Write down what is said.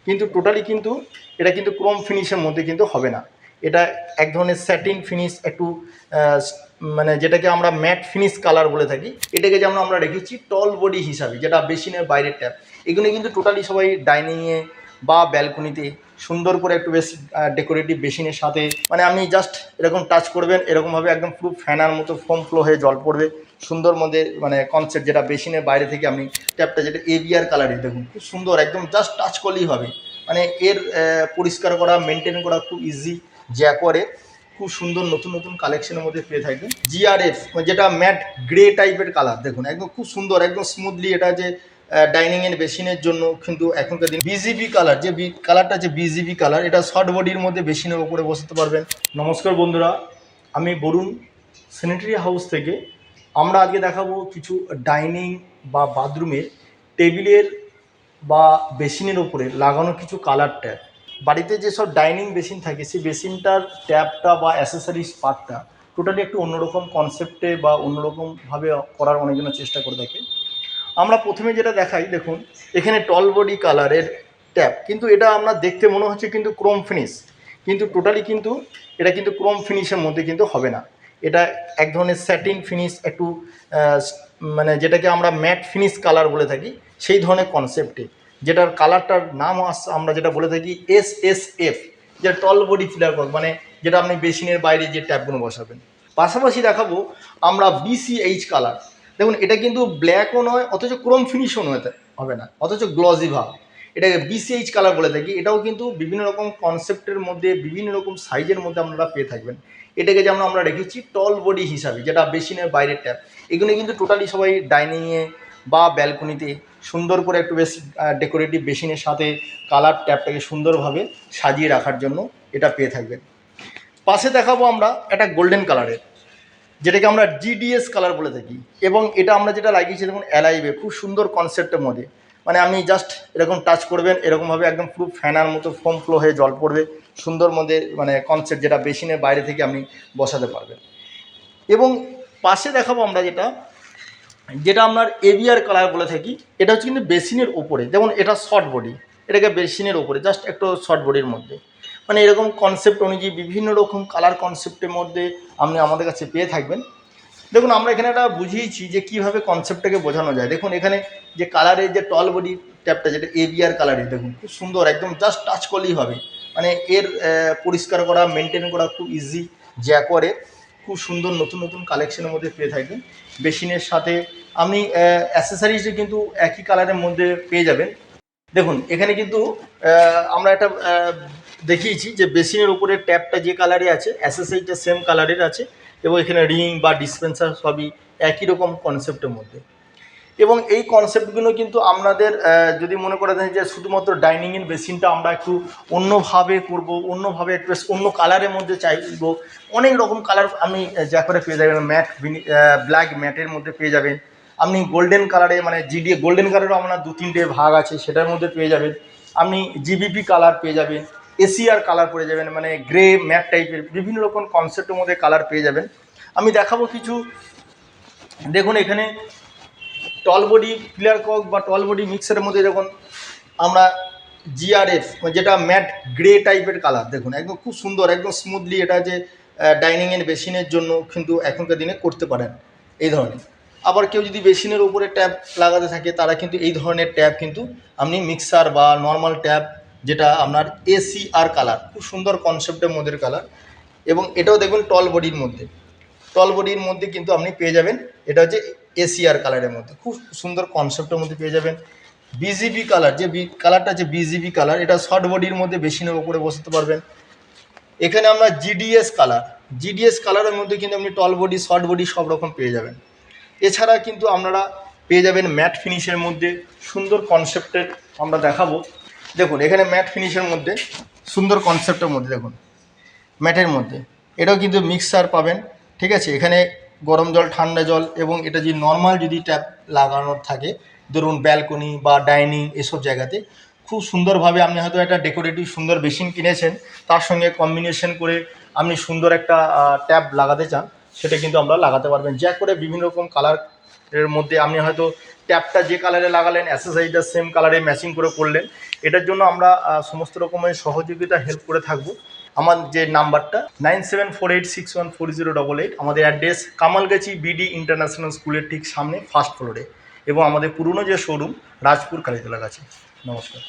কিন্তু টোটালি কিন্তু এটা কিন্তু ক্রোম ফিনিশের মধ্যে কিন্তু হবে না। এটা এক ধরনের স্যাটিন ফিনিশ, একটু মানে যেটাকে আমরা ম্যাট ফিনিশ কালার বলে থাকি। এটাকে যেমন আমরা রেখেছি টল বডি হিসাবে, যেটা বেসিনের বাইরের ট্যাপ। এগুলো কিন্তু টোটালি সবাই ডাইনিংয়ে বা ব্যালকনিতে সুন্দর করে একটু বেশ ডেকোরেটিভ বেসিনের সাথে, মানে আপনি জাস্ট এরকম টাচ করবেন, এরকমভাবে একদম পুরো ফ্যানার মতো ফোম ফ্লো হয়ে জল পড়বে সুন্দর মধ্যে, মানে কনসেপ্ট যেটা বেসিনের বাইরে থেকে আপনি ট্যাপটা যেটা এভিআর কালারের, দেখুন খুব সুন্দর, একদম জাস্ট টাচ করলেই হবে। মানে এর পরিষ্কার করা, মেনটেন করা খুব ইজি। জ্যাকোয়ারে খুব সুন্দর নতুন নতুন কালেকশনের মধ্যে পেয়ে থাকবেন। জিআরএফ যেটা ম্যাট গ্রে টাইপের কালার, দেখুন একদম খুব সুন্দর, একদম স্মুথলি। এটা যে ডাইনিংয়ের বেসিনের জন্য কিন্তু এখনকার দিন বিজিবি কালার, যে কালারটা যে বিজিবি কালার, এটা শর্ট বডির মধ্যে বেসিনের ওপরে বসাতে পারবেন। নমস্কার বন্ধুরা, আমি বরুণ স্যানিটারি হাউস থেকে। আমরা আজকে দেখাবো কিছু ডাইনিং বা বাথরুমের টেবিলের বা বেসিনের ওপরে লাগানো কিছু কালার ট্যাপ। বাড়িতে যেসব ডাইনিং বেসিন থাকে, সেই বেসিনটার ট্যাপটা বা অ্যাসেসরিজ পার্টটা টোটালি একটু অন্যরকম কনসেপ্টে বা অন্যরকমভাবে করার অনেকজনের চেষ্টা করে থাকে। আমরা প্রথমে যেটা দেখাই, দেখুন এখানে টল বডি কালারের ট্যাপ, কিন্তু এটা আমরা দেখতে মনে হচ্ছে কিন্তু ক্রোম ফিনিশ, কিন্তু টোটালি কিন্তু এটা কিন্তু ক্রোম ফিনিশের মধ্যে কিন্তু হবে না। এটা এক ধরনের স্যাটিন ফিনিশ, একটু মানে যেটাকে আমরা ম্যাট ফিনিশ কালার বলে থাকি, সেই ধরনের কনসেপ্টে, যেটার কালারটার নাম আমরা যেটা বলে থাকি SSF, যেটা টল বডি ফিলার কক, মানে যেটা আপনি বেসিনের বাইরে যে ট্যাপগুলো বসাবেন। পাশাপাশি দেখাবো আমরা BCH কালার। দেখুন এটা কিন্তু ব্ল্যাকও নয়, অথচ ক্রোম ফিনিশও নয়, হবে না, অথচ গ্লসি ভাব। এটাকে BCH কালার বলে থাকি। এটাও কিন্তু বিভিন্ন রকম কনসেপ্টের মধ্যে, বিভিন্ন রকম সাইজের মধ্যে আপনারা পেয়ে থাকবেন। এটাকে যেমন আমরা রেখেছি টল বডি হিসাবে, যেটা বেসিনের বাইরের ট্যাপ। এগুলো কিন্তু টোটালি সবাই ডাইনিংয়ে বা ব্যালকনিতে সুন্দর করে একটু বেশ ডেকোরেটিভ বেসিনের সাথে কালার ট্যাপটাকে সুন্দরভাবে সাজিয়ে রাখার জন্য এটা পেয়ে থাকবেন। পাশে দেখাবো আমরা একটা গোল্ডেন কালারের, যেটাকে আমরা GDS কালার বলে থাকি। এবং এটা আমরা যেটা লাগিয়েছি দেখুন অ্যালাইভে, খুব সুন্দর কনসেপ্টের মধ্যে, মানে আপনি জাস্ট এরকম টাচ করবেন, এরকমভাবে একদম পুরো ফ্যানার মতো ফোম ফ্লো হয়ে জল পড়বে সুন্দর মধ্যে, মানে কনসেপ্ট যেটা বেসিনের বাইরে থেকে আপনি বসাতে পারবেন। এবং পাশে দেখাবো আমরা যেটা যেটা আপনার এভিআর কালার বলে থাকি। এটা হচ্ছে কিন্তু বেসিনের ওপরে, যেমন এটা শর্ট বডি, এটাকে বেসিনের ওপরে জাস্ট একটু শর্ট বডির মধ্যে, মানে এরকম কনসেপ্ট অনুযায়ী বিভিন্ন রকম কালার কনসেপ্টের মধ্যে আপনি আমাদের কাছে পেয়ে থাকবেন। দেখুন আমরা এখানে একটা বুঝিয়েছি যে কীভাবে কনসেপ্টটাকে বোঝানো যায়। দেখুন এখানে যে কালারের যে টল বডি ট্যাপটা, যেটা এভিআর কালারের, দেখুন খুব সুন্দর, একদম জাস্ট টাচ করলেই হবে। মানে এর পরিষ্কার করা, মেনটেন করা খুব ইজি। জ্যাকোয়ারে খুব সুন্দর নতুন নতুন কালেকশনের মধ্যে পেয়ে থাকবেন। বেসিনের সাথে আপনি অ্যাসেসারিজও কিন্তু একই কালারের মধ্যে পেয়ে যাবেন। দেখুন এখানে কিন্তু আমরা একটা দেখিয়েছি যে বেসিনের উপরে ট্যাপটা যে কালারে আছে, অ্যাসেসারিজটা সেম কালারের আছে, এবং এখানে রিং বা ডিসপেন্সার সবই একই রকম কনসেপ্টের মধ্যে। এবং এই কনসেপ্টগুলো কিন্তু আপনাদের যদি মনে করে দেন যে শুধুমাত্র ডাইনিংয়ের বেসিনটা আমরা একটু অন্যভাবে করব, অন্যভাবে একটু অন্য কালারের মধ্যে চাইব, অনেক রকম কালার আপনি যা করে পেয়ে যাবেন। ম্যাট ব্ল্যাক ম্যাটের মধ্যে পেয়ে যাবেন আপনি, গোল্ডেন কালারে, মানে গোল্ডেন কালারও আপনার 2-3টে ভাগ আছে, সেটার মধ্যে পেয়ে যাবেন আপনি। GBP কালার পেয়ে যাবেন, ACR কালার পেয়ে যাবেন, মানে গ্রে ম্যাট টাইপের বিভিন্ন রকম কনসেপ্টের মধ্যে কালার পেয়ে যাবেন। আমি দেখাবো কিছু। দেখুন এখানে টল বডি ফিলার কক বা টল বডি মিক্সারের মধ্যে যখন আমরা GRF, যেটা ম্যাট গ্রে টাইপের কালার, দেখুন একদম খুব সুন্দর, একদম স্মুথলি। এটা যে ডাইনিংয়ের বেসিনের জন্য কিন্তু এখনকার দিনে করতে পারেন এই ধরনের। আবার কেউ যদি বেসিনের উপরে ট্যাপ লাগাতে থাকে, তারা কিন্তু এই ধরনের ট্যাপ কিন্তু আপনি মিক্সার বা নর্মাল ট্যাপ, যেটা আপনার ACR কালার, খুব সুন্দর কনসেপ্টের মধ্যে কালার। এবং এটাও দেখুন টল বডির মধ্যে, টল বডির মধ্যে কিন্তু আপনি পেয়ে যাবেন। এটা হচ্ছে ACR কালারের মধ্যে, খুব সুন্দর কনসেপ্টের মধ্যে পেয়ে যাবেন। BGB কালার, যে কালারটা আছে BGB কালার, এটা শর্ট বডির মধ্যে বেসিনের উপরে বসাতে পারবেন। এখানে আমরা GDS কালারের মধ্যে কিন্তু আপনি টল বডি, শর্ট বডি সব রকম পেয়ে যাবেন। এছাড়া কিন্তু আপনারা পেয়ে যাবেন ম্যাট ফিনিশের মধ্যে সুন্দর কনসেপ্টের, আমরা দেখাবো। দেখুন এখানে ম্যাট ফিনিশের মধ্যে সুন্দর কনসেপ্টের মধ্যে, দেখুন ম্যাটের মধ্যে এটাও কিন্তু মিক্সার পাবেন। ঠিক আছে, এখানে গরম জল, ঠান্ডা জল, এবং এটা যদি নর্মাল যদি ট্যাপ লাগানোর থাকে, ধরুন ব্যালকনি বা ডাইনিং এসব জায়গাতে, খুব সুন্দরভাবে আপনি হয়তো একটা ডেকোরেটিভ সুন্দর বেসিন কিনেছেন, তার সঙ্গে কম্বিনেশন করে আপনি সুন্দর একটা ট্যাপ লাগাতে চান, সেটা কিন্তু আমরা লাগাতে পারবেন। জ্যাক করে বিভিন্ন রকম কালারের মধ্যে আপনি হয়তো ট্যাপটা যে কালারে লাগালেন, অ্যাক্সেসরিজটা সেম কালারে ম্যাচিং করে করলেন। এটার জন্য আমরা সমস্ত রকমের সহযোগিতা হেল্প করে থাকবো। আমার যে নাম্বারটা 9748614088, আমাদের অ্যাড্রেস কামালগাছি বিডি ইন্টারন্যাশনাল স্কুলের ঠিক সামনে ফার্স্ট ফ্লোরে, এবং আমাদের পুরনো যে শোরুম রাজপুর কালীতলা কাছে। নমস্কার।